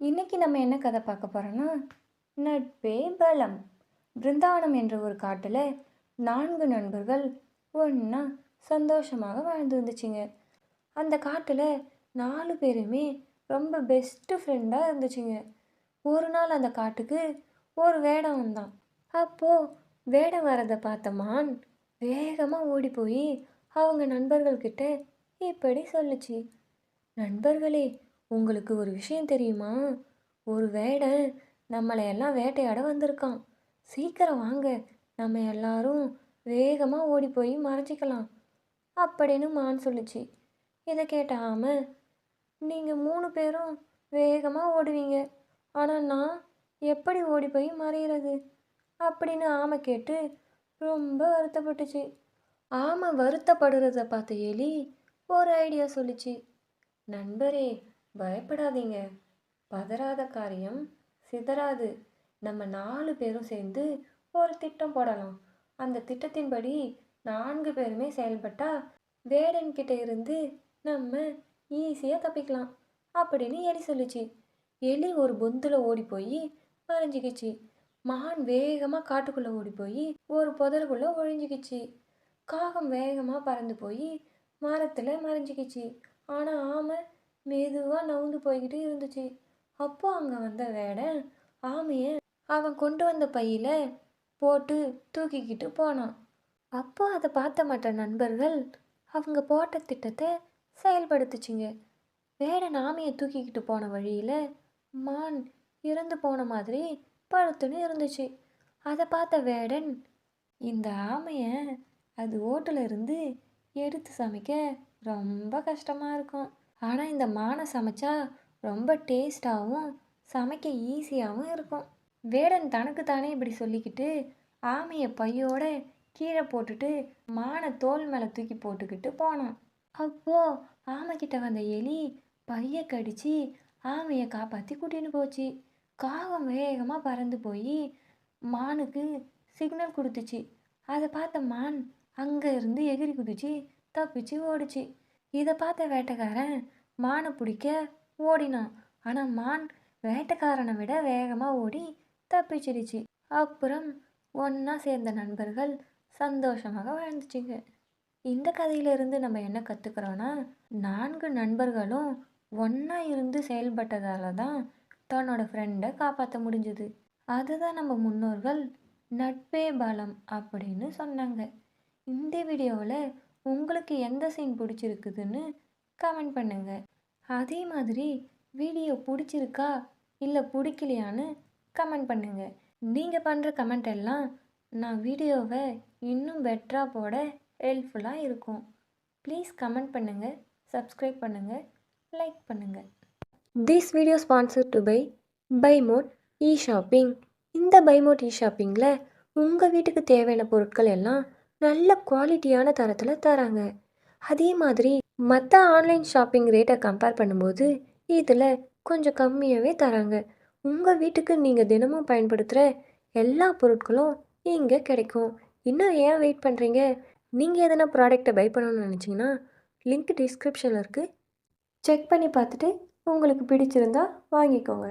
இன்னைக்கு நம்ம என்ன கதை பார்க்க போறோம்னா, நட்பே பலம். பிருந்தாவனம் என்ற ஒரு காட்டுல 4 நண்பர்கள் ஒண்ணா சந்தோஷமாக வாழ்ந்து வந்துச்சுங்க. அந்த காட்டுல 4 பேருமே ரொம்ப பெஸ்ட் ஃப்ரெண்டா இருந்துச்சுங்க. ஒரு நாள் அந்த காட்டுக்கு ஒரு வேடம் வந்தான். அப்போ வேடம் வரதை பார்த்த மான் வேகமா ஓடி போய் அவங்க நண்பர்கள் கிட்ட இப்படி சொல்லுச்சு: நண்பர்களே, உங்களுக்கு ஒரு விஷயம் தெரியுமா? ஒரு வேடன் நம்மளை எல்லாம் வேட்டையாட வந்திருக்கான். சீக்கிரம் வாங்க, நம்ம எல்லாரும் வேகமா ஓடி போய் மறைச்சிக்கலாம் அப்படின்னு மான் சொல்லுச்சு. இதை கேட்ட ஆமை, நீங்க 3 பேரும் வேகமா ஓடுவீங்க, ஆனா நான் எப்படி ஓடி போய் மறையிறது அப்படின்னு ஆமை கேட்டு ரொம்ப வருத்தப்பட்டுச்சு. ஆமை வருத்தப்படுறத பார்த்த எலி ஒரு ஐடியா சொல்லுச்சு: நண்பரே, பயப்படாதீங்க, பதறாத காரியம் சிதறாது. நம்ம 4 பேரும் சேர்ந்து ஒரு திட்டம் போடலாம். அந்த திட்டத்தின்படி 4 பேருமே செயல்பட்டா வேடன் கிட்ட இருந்து நம்ம ஈஸியாக தப்பிக்கலாம் அப்படின்னு எலி சொல்லுச்சு. எலி ஒரு பொந்துல ஓடி போய் மறைஞ்சிக்கிச்சு. மான் வேகமாக காட்டுக்குள்ளே ஓடி போய் ஒரு புதருக்குள்ளே ஒழிஞ்சிக்கிச்சு. காகம் வேகமாக பறந்து போய் மரத்தில் மறைஞ்சிக்கிச்சு. ஆனால் ஆமை மெதுவாக நவுந்து போய்கிட்டு இருந்துச்சு. அப்போ அங்கே வந்த வேடன் ஆமையை அவன் கொண்டு வந்த பையில போட்டு தூக்கிக்கிட்டு போனான். அப்போ அதை பார்த்த மற்ற நண்பர்கள் அவங்க போட்ட திட்டத்தை செயல்படுத்துச்சுங்க. வேடன் ஆமையை தூக்கிக்கிட்டு போன வழியில் மான் இறந்து போன மாதிரி படுத்துன்னு இருந்துச்சு. அதை பார்த்த வேடன், இந்த ஆமையை அது ஓட்டுல இருந்து எடுத்து சமைக்க ரொம்ப கஷ்டமாக இருக்கும். ஆனால் இந்த மானை சமைச்சா ரொம்ப டேஸ்டாகவும் சமைக்க ஈஸியாகவும் இருக்கும். வேடன் தனக்கு தானே இப்படி சொல்லிக்கிட்டு ஆமையை பையோட கீழே போட்டுட்டு மானை தோல் மேலே தூக்கி போட்டுக்கிட்டு போனான். அப்போது ஆமைக்கிட்ட வந்த எலி பையை கடிச்சு ஆமையை காப்பாற்றி கூட்டின்னு போச்சு. காகம் வேகமாக பறந்து போய் மானுக்கு சிக்னல் கொடுத்துச்சு. அதை பார்த்த மான் அங்கே இருந்து எகிரி குதிச்சு தப்பிச்சு ஓடிச்சு. இதை பார்த்த வேட்டைக்காரன் மானை பிடிக்க ஓடினான். ஆனால் மான் வேட்டைக்காரனை விட வேகமாக ஓடி தப்பிச்சிடுச்சு. அப்புறம் ஒன்றா சேர்ந்த நண்பர்கள் சந்தோஷமாக வாழ்ந்துச்சுங்க. இந்த கதையிலிருந்து நம்ம என்ன கற்றுக்குறோன்னா, 4 நண்பர்களும் ஒன்றா இருந்து செயல்பட்டதால தான் தன்னோட ஃப்ரெண்டை காப்பாற்ற முடிஞ்சுது. அதுதான் நம்ம முன்னோர்கள் நட்பே பலம் அப்படின்னு சொன்னாங்க. இந்த வீடியோவில் உங்களுக்கு எந்த சீன் பிடிச்சிருக்குதுன்னு கமெண்ட் பண்ணுங்க. அதே மாதிரி வீடியோ பிடிச்சிருக்கா இல்லை பிடிக்கலையான்னு கமெண்ட் பண்ணுங்க. நீங்கள் பண்ணுற கமெண்ட் எல்லாம் நான் வீடியோவை இன்னும் பெட்டராக போட ஹெல்ப்ஃபுல்லாக இருக்கும். ப்ளீஸ் கமெண்ட் பண்ணுங்கள், சப்ஸ்கிரைப் பண்ணுங்கள், லைக் பண்ணுங்கள். This video sponsored to by mode e shopping. இந்த பை மோட் இ-ஷாப்பிங்கில் உங்கள் வீட்டுக்கு தேவையான பொருட்கள் எல்லாம் நல்ல குவாலிட்டியான தரத்தில் தராங்க. அதே மாதிரி மற்ற ஆன்லைன் ஷாப்பிங் ரேட்டை கம்பேர் பண்ணும்போது இதில் கொஞ்சம் கம்மியாகவே தராங்க. உங்கள் வீட்டுக்கு நீங்கள் தினமும் பயன்படுத்துகிற எல்லா பொருட்களும் இங்கே கிடைக்கும். இன்னும் ஏன் வெயிட் பண்ணுறீங்க? நீங்கள் எதனா ப்ராடக்டை பை பண்ணணும்னு நினச்சிங்கன்னா லிங்க் டிஸ்கிரிப்ஷனில் இருக்குது. செக் பண்ணி பார்த்துட்டு உங்களுக்கு பிடிச்சிருந்தா வாங்கிக்கோங்க.